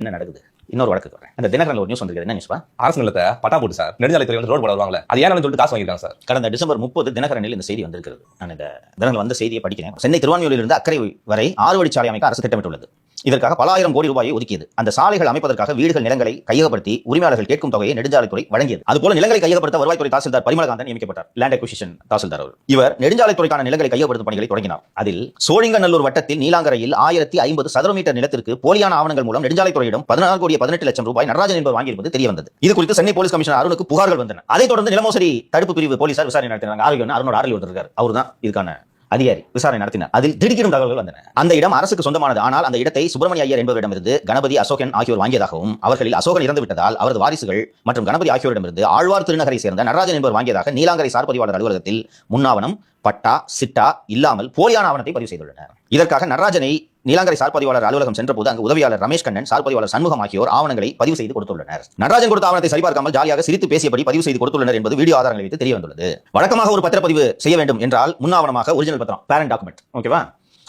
என்ன நடக்குது? இன்னொரு வழக்கு வரேன். அந்த தினகரன்ல ஒரு நியூஸ் வந்திருக்கு. என்ன நியூஸ்பா? அரசு நிலத்தை பட்டா போட்டு சார் நெடுஞ்சாலைத்துறை வந்து ரோடு போட வருவாங்களே, அது ஏன்னு சொல்லிட்டு காசு வாங்கிருக்காங்க சார். கடந்த டிசம்பர் 30 தினகரனில் இந்த செய்தி வந்திருக்கிறது. நான் இந்த தினகரன் வந்த செய்தியை படிக்கிறேன். சென்னை திருவான்மியூரிலிருந்து அக்கரை வரை 6 வழிச்சாலை அமைக்க அரசு திட்டமிட்டுள்ளது. இதற்காக பல ஆயிரம் கோடி ரூபாயை ஒதுக்கியது. அந்த சாலைகள் அமைப்பதற்காக வீடுகள் நிலங்களை கையகப்படுத்தி உரிமையாளர்கள் கேட்கும் தொகையை நெடுஞ்சாலைத்துறை வழங்கியது. அதுபோல நிலங்களை கையகப்படுத்த வருவாய்த்துறை தாசில்தார் பரிமளகாந்தன் நியமிக்கப்பட்டார். லேண்ட் அக்விசிஷன் தாசில்தார் அவர். இவர் நெடுஞ்சாலைத்துறைக்கான நிலங்களை கையகப்படுத்தும் பணிகளை தொடங்கினார். அதில் சோழிங்கநல்லூர் வட்டத்தில் நீலாங்கரையில் 1050 சதுர மீட்டர் நிலத்திற்கு போலியான ஆவணங்கள் மூலம் நெடுஞ்சாலைத்துறையிடம் 16,18,00,000 ரூபாய் நடராஜன் என்பவர் வாங்கியிருப்பது தெரிய வந்தது. இது குறித்து சென்னை போலீஸ் கமிஷனர் அருணுக்கு புகார்கள் வந்தன. அதைத் தொடர்ந்து நிலமோசடி தடுப்பு பிரிவு போலீசார் விசாரணை நடத்தினாங்க. அருணோட ஆர்வல் இருக்கார். அவர் தான் இதுக்கான அதிகாரி. விசாரணை நடத்தினார். அதில் திடுக்கிடும் தகவல்கள் வந்தன. அந்த இடம் அரசுக்கு சொந்தமானது. ஆனால் அந்த இடத்தை சுப்பிரமணிய ஐயர் என்பவரிடமிருந்து கணபதி, அசோகன் ஆகியோர் வாங்கியதாகவும், அவர்களில் அசோகன் இறந்து விட்டதால் அவரது வாரிசுகள் மற்றும் கணபதி ஆகியோரிடமிருந்து ஆழ்வார் திருநகரை சேர்ந்த நடராஜன் என்பவர் வாங்கியதாக நீலாங்கரை சார்பதிவாளர் அலுவலகத்தில் முன்னாவணம், பட்டா, சிட்டா இல்லாமல் போலியான ஆவணத்தை பதிவு செய்துள்ளனர். இதற்காக நடராஜனை நீலாங்கரை சார்பதிவாளர் அலுவலகம் சென்றபோது அங்கு உதவியாளர் ரமேஷ் கண்ணன், சார்பதிவாளர் சண்முகம் ஆகியோர் ஆவணங்களை பதிவு செய்து கொடுத்துள்ளனர். நடராஜன் கொடுத்த ஆவணத்தை சரிபார்க்காமல் ஜாலியாக சிரித்து பேசியபடி பதிவு செய்து கொடுத்துள்ளனர் என்பது வீடியோ ஆதாரங்களை வைத்து தெரிய வந்துள்ளது. வழக்கமாக ஒரு பத்திரப்பதிவு செய்ய வேண்டும் என்றால் முன்னாவணமாக ஒரிஜினல் பத்திரம், பேரண்ட் டாக்குமெண்ட், ஓகேவா,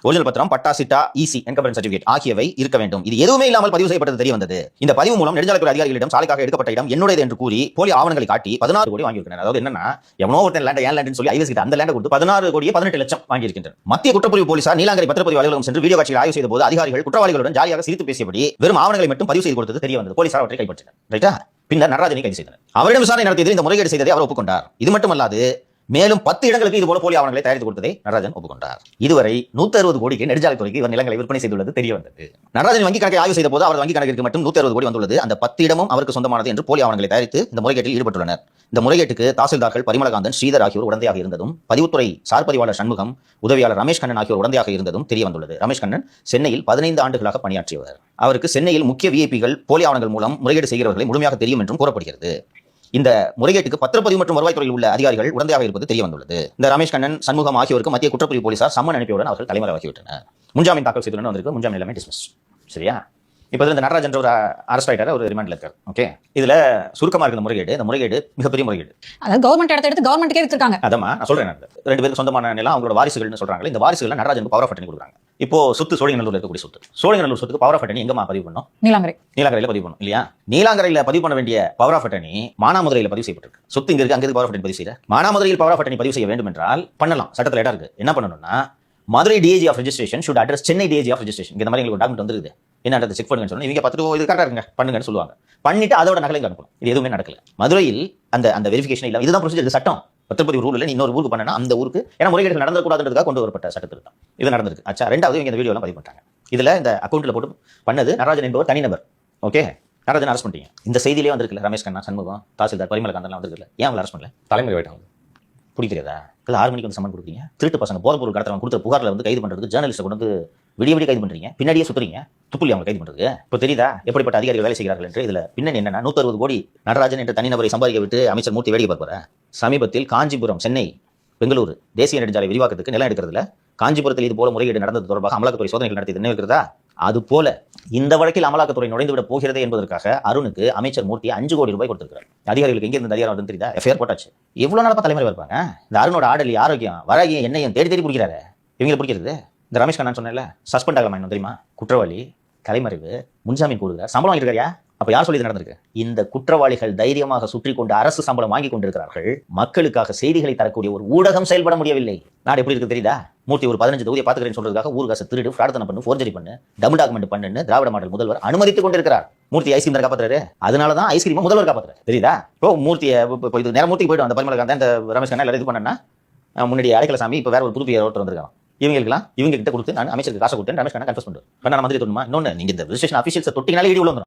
ஒரிஜினல் பத்திரம், பட்டா, சிட்டா, இசி என்கம்பரன்ஸ் சர்டிபிகேட் ஆகியவை இருக்க வேண்டும். இது எதுவுமே இல்லாமல் பதிவு செய்யப்பட்டது தெரிய வந்தது. இந்த பதிவு மூலம் நெடுஞ்சாலைத்துறை அதிகாரிகளிடம் சாலைக்காக எடுக்கப்பட்ட இடம் என்னுடையது என்று கூறி போலி ஆவணங்களை காட்டி 16 கோடி வாங்கியிருக்கிறார். அதாவது என்னன்னா, எவனோ ஒருத்தன் லேண்ட் ஏன் லேண்ட் சொல்லி ஐவஸ் கிட்ட அந்த லேண்ட் கொடுத்து 16 கோடியே 18 லட்சம் வாங்கியிருக்கின்றனர். மத்திய குற்றப்பிரிவு போலீசார் நீலாங்கரை பத்திரப்பதிவு அலுவலகம் சென்று வீடியோ காட்சிகளை ஆய்வு செய்த போது அதிகாரிகள் குற்றவாளிகளுடன் ஜாலியாக சிரித்து பேசியபடி வெறும் ஆவணங்களை மட்டும் பதிவு செய்து கொடுத்தது தெரிய வந்தது. போலீசார் அவற்றை கைப்பற்றினர். ரைட்டா? பின்னர் நடராஜனை கைது செய்தனர். அவரிடம் விசாரணை நடத்தியது இந்த முறைகேடு செய்ததை அவர் ஒப்புக்கொண்டார். இது மட்டுமல்லாது மேலும் 10 இடங்களுக்கு இது போல போலி ஆவணங்களை தயாரித்து கொடுத்ததை நடராஜன் ஒப்புக்கொண்டார். இதுவரை 160 கோடிக்கு நெடுஞ்சாலைத்துறைக்கு இவர் நிலங்களை விற்பனை செய்துள்ளது தெரிய வந்தது. நடராஜன் வங்கி கணக்கை ஆய்வு செய்த போது அவரது வங்கி கணக்கிற்கு மட்டும் 160 கோடி வந்துள்ளது. அந்த 10 இடமும் அவருக்கு சொந்தமானது என்று போலி ஆவணங்களை தயாரித்து இந்த முறைகேட்டில் ஈடுபட்டுள்ளனர். இந்த முறைகேட்டுக்கு தாசில்தார்கள் பரிமளகாந்தன், ஸ்ரீதர் ஆகியோர் உடந்தையாக இருந்ததும், பதிவுத்துறை சார்பதிவாளர் சண்முகம், உதவியாளர் ரமேஷ் கண்ணன் ஆகியோர் உடந்தையாக இருந்ததும் தெரிய வந்துள்ளது. ரமேஷ் கண்ணன் சென்னையில் 15 ஆண்டுகளாக பணியாற்றியவர். அவருக்கு சென்னையில் முக்கிய விஐபிகள் போலி ஆவணங்கள் மூலம் முறைகேடு செய்கிறவர்களை முழுமையாக தெரியும் என்றும் கூறப்படுகிறது. இந்த முறைகேட்டுக்கு பத்திரப்பதிவு மற்றும் வருவாய்த்துறையில் உள்ள அதிகாரிகள் உடந்தையாக இருப்பது தெரிய வந்துள்ளது. இந்த ரமேஷ் கண்ணன், சண்முகம் ஆகியோருக்கு மத்திய குற்றப்பிரிவு போலீசார் சம்மன் அனுப்பியவுடன் அவர்கள் தலைமறைவாகிவிட்டனர். முன்ஜாமீன் தாக்கல் செய்துள்ளனர். வந்திருக்கு. முன்ஜாமீன் எல்லாமே டிஸ்மிஸ். சரியா? இப்போ இந்த நடராஜன் ஒரு அரெஸ்ட் ஆயிட்டாரு, ஒரு ரிமாண்ட்ல இருக்காரு. ஓகே, இதுல சுருக்கமா இருக்க முறைகேடு, இந்த முறைகேடு மிகப்பெரிய முறைகேடு. அதாவது கவர்மெண்ட் இடத்தை எடுத்து கவர்மெண்ட்டுக்கே வித்துருக்காங்க. அதமா நான் சொல்றேன். 2 பேருக்கு சொந்தமான நிலம் அவங்களோட வாரிசுகள்னு சொல்றாங்க. இந்த வாரிசுகள் நடராஜனுக்கு பவர் ஆஃப் அட்டர்னி கொடுக்குறாங்க. இப்போ சொத்து சோழிங்கநல்லூர்ல இருக்கக்கூடிய சொத்து, சோழிங்கநல்லூர் சொத்துக்கு பவர் ஆஃப் அட்டர்னி எங்கமா பதிவு பண்ணோம்? நீலாங்கரையில பதிவு பண்ணணும் இல்லையா? நீலாங்கரையில பதிவு பண்ண வேண்டிய பவர் ஆஃப் அட்டர்னி மானாமதுரையில பதிவு செய்யப்பட்டிருக்கு. சொத்து இங்க இருக்கு, அங்க பவர் ஆஃப் அட்டர்னி பதிவு செய்யற. மானாமதுரையில் பவர் ஆஃப் அட்டர்னி பதிவு செய்ய வேண்டும் என்றால் பண்ணலாம், சட்டத்தில் இடம் இருக்கு. என்ன பண்ணணும்னா, Madurai DAG of registration should address Chennai DAG of registration. இந்த மாதிரி உங்களுக்கு டாக்குமெண்ட் வந்துருது, என்னன்றது செக் பண்ணுங்கன்னு சொன்னா இவங்க பார்த்துட்டு இது கரெக்டா இருங்க பண்ணுங்கன்னு சொல்லுவாங்க. பண்ணிட்டு அதோட நகலையும் அனுப்பணும். இது எதுவுமே நடக்கல. மதுரையில் அந்த வெரிஃபிகேஷன் இல்ல. இதுதான் ப்ரொசீஜர். இது சட்டம். பத்திரப்பதிவு ரூல் இல்லை. இன்னொரு ஊருக்கு பண்ணனா அந்த ஊருக்கு ஏன்னா முறைகேடுகள் நடந்தக்கூடாதுன்றதுக்காக கொண்டு வரப்பட்ட சட்டத்திருத்தம் இது நடந்திருக்கு. ஆச்சா, ரெண்டாவது இவங்க இந்த வீடியோ எல்லாம் பதிவு பண்ணிட்டாங்க. இதுல இந்த அக்கௌண்ட்ல போட்டு பண்ணது நடராஜன் என்பவர் தனிநபர். ஓகே, நடராஜன் அரெஸ்ட் பண்ணிட்டீங்க. இந்த செய்தியிலே வந்திருக்குல்ல, ரமேஷ் கண்ணா, சண்முகம், தாசில்தார் பரிமளகாந்தன் வந்திருக்குல்ல, ஏன் அவங்களை அரெஸ்ட் பண்ணல? தலைமை போயிட்டாங்க. பிடிக்கிறதா? இல்லை 6 மணிக்கு வந்து சம்மன் கொடுக்குறீங்க. திருட்டு பசங்க போதைப்பொருள் கடத்தவங்க கொடுத்த புகாரில் வந்து கைது பண்ணுறதுக்கு ஜேர்னலிஸ்ட்டை கொண்டு வந்து விடிய கைது பண்ணுறீங்க. பின்னாடியே சுற்றுறீங்க. துப்புலி அவங்க கைது பண்ணுறது. இப்போ தெரியுதா எப்படிப்பட்ட அதிகாரிகள் வேலை செய்கிறார்கள் என்று? இதில் பின்னணி என்னன்னா, 160 கோடி நடராஜன் என்ற தனிநபரை சம்பாதிக்க விட்டு அமைச்சர் மூர்த்தி வேடிக்கை பார்ப்பார். சமீபத்தில் காஞ்சிபுரம், சென்னை, பெங்களூரு தேசிய நெடுஞ்சாலை விரிவாக்கத்துக்கு நிலம் எடுக்கிறதுல காஞ்சிபுரத்தில் இது போல முறைகேடு நடந்தது தொடர்பாக அமலாக்கத்துறை சோதனைகள் நடத்தியது என்ன இருக்கிறதா? அது போல இந்த வழக்கில் அமலாக்கத்துறை நுழைந்துவிட போகிறது என்பதற்காக அருணுக்கு அமைச்சர் மூர்த்தி 5 கோடி ரூபாய் கொடுத்திருக்கிறார். அதிகாரிகளுக்கு எங்க இருந்து அதிகாரம் தெரியுதா? எஃப்ஐஆர் போட்டாச்சு. எவ்வளவு நாளா தலைமுறை இருப்பாங்க. இந்த அருணோட ஆடலி ஆரோக்கியம் வராகியம் என்னையும் தேடி தேடி பிடிக்கிறாரு. இவங்களை பிடிக்கிறது இந்த ரமேஷ் கண்ணா சொன்னேன்ல, சஸ்பெண்ட் ஆகலாமா இன்னும் தெரியுமா? குற்றவாளி, தலைமறைவு, முன்ஜாமீன் கொடுக்குறார், சம்பளம் வாங்கிட்டு இருக்காயா? அப்ப யார் சொல்லி நடந்திருக்கு? இந்த குற்றவாளிகள் தைரியமாக சுற்றி கொண்டு அரசு சம்பளம் வாங்கி கொண்டிருக்கிறார்கள். மக்களுக்காக செய்திகளை தரக்கூடிய ஒரு ஊடகம் செயல்பட முடியவில்லை. நாடு எப்படி இருக்கு தெரியுதா? மூர்த்தி ஒரு 15 தொகுதியை பாத்துக்கிறேன்னு சொல்றதுக்காக ஊர்காசு திருடு, ஃப்ராட்தனம் பண்ணு, ஃபோர்ஜரி பண்ணு, டபுள் டாக்குமெண்ட் பண்ணுன்னு திராவிட மாடல் முதல்வர் அனுமதித்துக் கொண்டிருக்கிறார். மூர்த்தி ஐஸ்கிரீம் தான் காப்பாத்துறாரு. அதனாலதான் ஐஸ்கிரீம் முதல்வர் காப்பாத்துறாரு. தெரியுதா? இப்போ மூர்த்தியை இது நேரம் மூர்த்திக்கு போயிட்டு அந்த பரிமளகாந்தன், இந்த ரமேஷ் கண்ணா எல்லாரும் இது பண்ணா முன்னாடி அடைக்கலசாமி இப்ப வேற ஒரு புது பேர் ஒருத்தர் வந்திருக்காங்க. இவங்க கிட்ட கொடுத்து நான் அமைச்சருக்கு காசு கொடுத்தேன் ரமேஷ் கண்ணா கன்ஃபர்ஸ் பண்ணுறேன். நான் மந்திரி தோணுமா? இன்னொன்னு, நீங்க இந்த ரெஜிஸ்ட்ரேஷன் அபிஷியல்ஸை தொட்டினாலே இடி விழுந்துரும்.